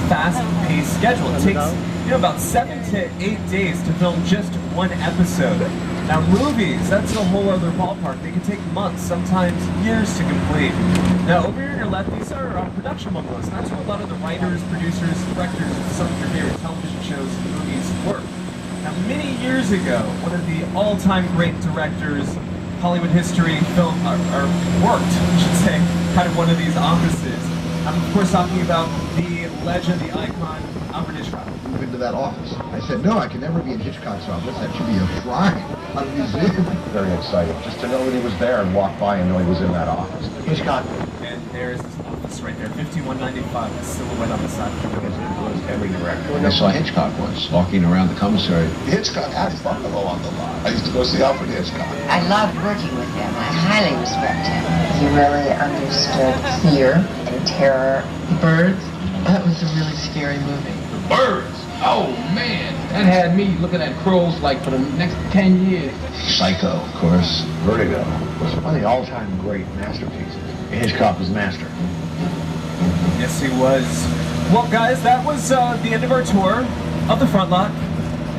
fast-paced schedule. It takes, about 7 to 8 days to film just one episode. Now movies, that's a whole other ballpark. They can take months, sometimes years to complete. Now over here on your left, these are production bungalows. That's where a lot of the writers, producers, directors of some of your favorite television shows and movies work. Now many years ago, one of the all-time great directors Hollywood history film worked, I should say, kind of one of these offices. I'm of course talking about the legend, the icon, Alfred Hitchcock. Move into that office. I said, no, I can never be in Hitchcock's office. That should be a crime. A museum. Very exciting, just to know that he was there and walk by and know he was in that office. Hitchcock. And there's his office right there, 5195, the silhouette on the side of the building. Every director. I saw Hitchcock once, walking around the commissary. Hitchcock had his bungalow on the lot. I used to go see Alfred Hitchcock. I loved working with him. I highly respect him. He really understood fear and terror. Birds? That was a really scary movie. Birds? Oh, man. That had me looking at crows like for the next 10 years. Psycho, of course. Vertigo was one of the all-time great masterpieces. Hitchcock was master. Yes, he was. Well, guys, that was the end of our tour of the front lot.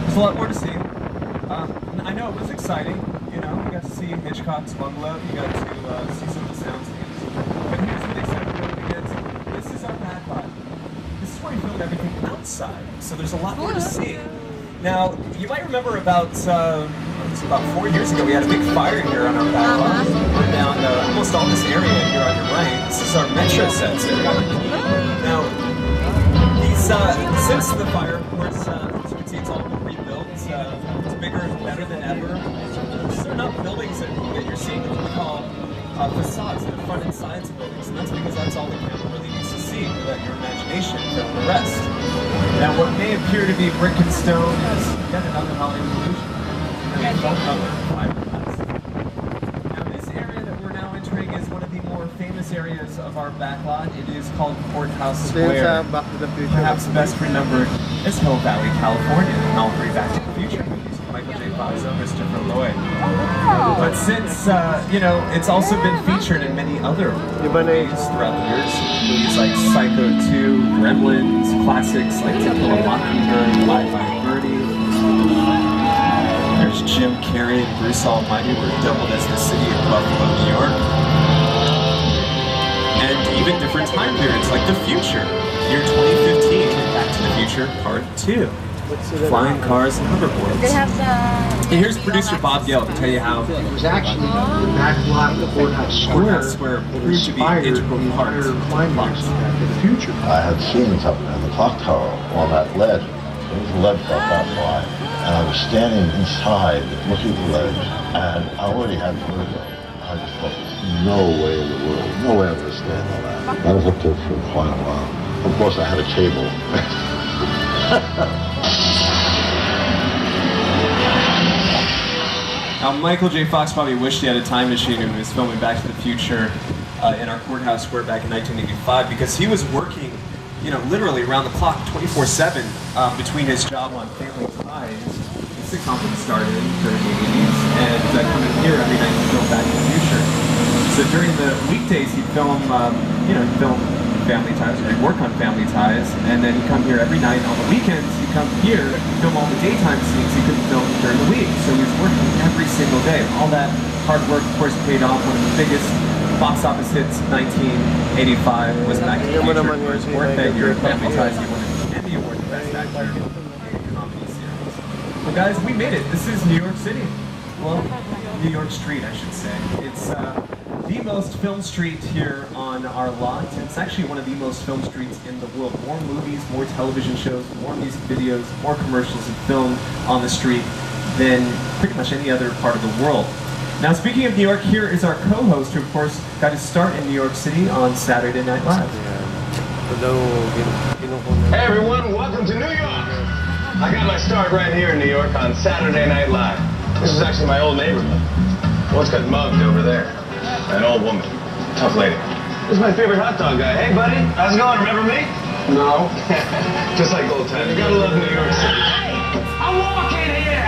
There's a lot more to see. I know it was exciting. You got to see Hitchcock's bungalow. You got to see some of the soundscapes. But here's what they said because this is our back lot. This is where we filmed everything outside. So there's a lot more to see. Now, you might remember about 4 years ago, we had a big fire here on our back lot. We're down almost all this area here on your right. This is our Metro sets area. Now, since the fire, of course, as you can see, it's all been rebuilt. It's bigger and better than ever. These are not buildings that you're seeing what we call facades, the front and sides of buildings, and that's because that's all the camera really needs to see, to let your imagination film the rest. Now, what may appear to be brick and stone is yet another Hollywood illusion. Now, this area that we're now entering is one of the more famous areas of our backlot. It is called Courthouse Square. Perhaps best remembered as Hill Valley, California, and all three Back to the Future movies, Michael J. Fox and Christopher Lloyd. But since, it's also been featured in many other movies throughout the years, movies like Psycho 2, Gremlins, classics like To Kill a Mockingbird, Bye Bye Birdie. There's Jim Carrey and Bruce Almighty were doubled as the city of Buffalo, New York. And even different time periods like the future, year 2015, Back to the Future Part 2. Flying cars and hoverboards. And here's producer Bob Yell to tell you how It was actually the back lot of the Courthouse Square proved to be an integral part of the plot. to the future. I had seen it up in the clock tower on that ledge. It was a ledge about that wide. And I was standing inside looking at the ledge, and I already had vertigo. I just thought, there's no way in the world, no way I'm going to stand on that. I was up there for quite a while. Of course, I had a cable. Now, Michael J. Fox probably wished he had a time machine when he was filming Back to the Future in our Courthouse Square back in 1985, because he was working, literally around the clock, 24/7, between his job on Family Ties, the sitcom that started during the 80s, and coming here every night to film Back to the Future. So during the weekdays, he'd film, he'd film Family Ties, or he'd work on Family Ties, and then he'd come here every night. On the weekends, he'd come here, film all the daytime scenes he couldn't film during the week. So he was working every single day. All that hard work, of course, paid off. One of the biggest box office hits, 1985, was Back to the Future. For his work that year in Family Ties, he won an Emmy Award for Best Actor in a Comedy Series. Well, guys, we made it. This is New York City. Well, New York Street, I should say. It's the most filmed street here on our lot. It's actually one of the most filmed streets in the world. More movies, more television shows, more music videos, more commercials and film on the street than pretty much any other part of the world. Now, speaking of New York, here is our co-host, who of course got his start in New York City on Saturday Night Live. Hey everyone, welcome to New York! I got my start right here in New York on Saturday Night Live. This is actually my old neighborhood. Once got mugged over there. An old woman. Tough lady. This is my favorite hot dog guy. Hey buddy, how's it going? Remember me? No. Just like old times. You gotta love New York City. Hey! I'm walking here!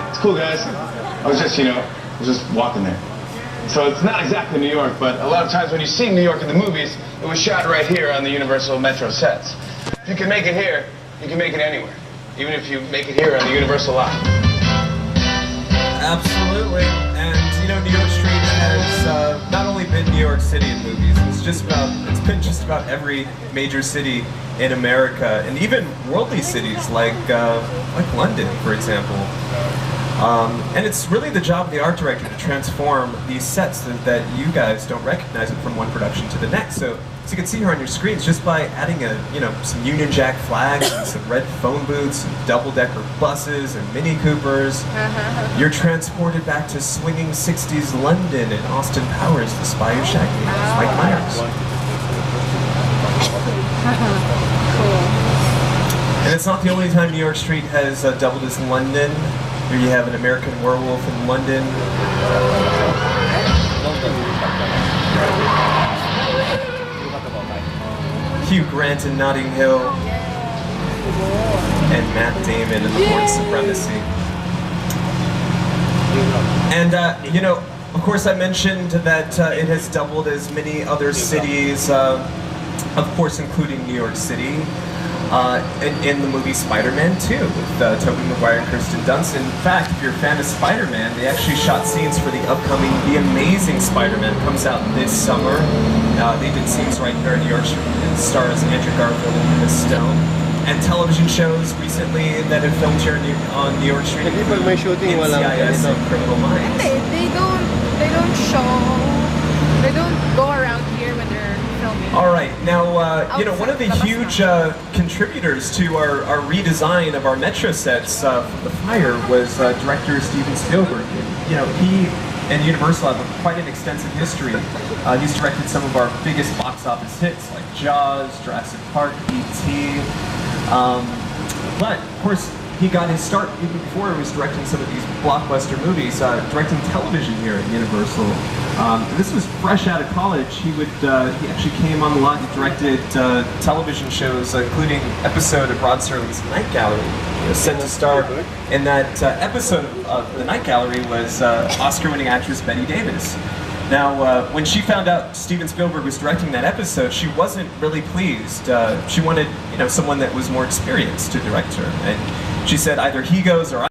It's cool guys. I was just walking there. So it's not exactly New York, but a lot of times when you see New York in the movies, It was shot right here on the Universal Metro sets. If you can make it here, you can make it anywhere. Even if you make it here on the Universal lot. Absolutely. And you know, New York Street has not only been New York City in movies, it's been just about every major city in America, and even worldly cities like London, for example. And it's really the job of the art director to transform these sets that you guys don't recognize it from one production to the next. So as you can see here on your screens, just by adding some Union Jack flags and some red phone booths and double-decker buses and Mini Coopers, you're transported back to swinging 60s London and Austin Powers, The Spy Who Shagged Me, Mike Myers. And it's not the only time New York Street has doubled as London. Here you have An American Werewolf in London. Hugh Grant in Notting Hill. And Matt Damon in The Bourne Supremacy. And, you know, of course I mentioned that it has doubled as many other cities, of course including New York City. In the movie Spider-Man 2 with Tobey Maguire and Kirsten Dunst. In fact, if you're a fan of Spider-Man, they actually shot scenes for the upcoming The Amazing Spider-Man. Comes out this summer. They did scenes right here in New York. It stars Andrew Garfield and Emma Stone. And television shows recently that have filmed here on New York Street, including NCIS and Criminal Minds. They don't go around here when they're filming. All right, now, you know, one of the huge contributors to our redesign of our Metro sets for The Fire was director Steven Spielberg. You know, he and Universal have quite an extensive history. He's directed some of our biggest box office hits like Jaws, Jurassic Park, E.T. But, of course, he got his start even before he was directing some of these blockbuster movies, directing television here at Universal. This was fresh out of college. He actually came on the lot and directed television shows, including an episode of Rod Serling's Night Gallery. He was set to star in that episode of The Night Gallery was Oscar-winning actress Bette Davis. Now, when she found out Steven Spielberg was directing that episode, she wasn't really pleased. She wanted, you know, someone that was more experienced to direct her, and she said either he goes or I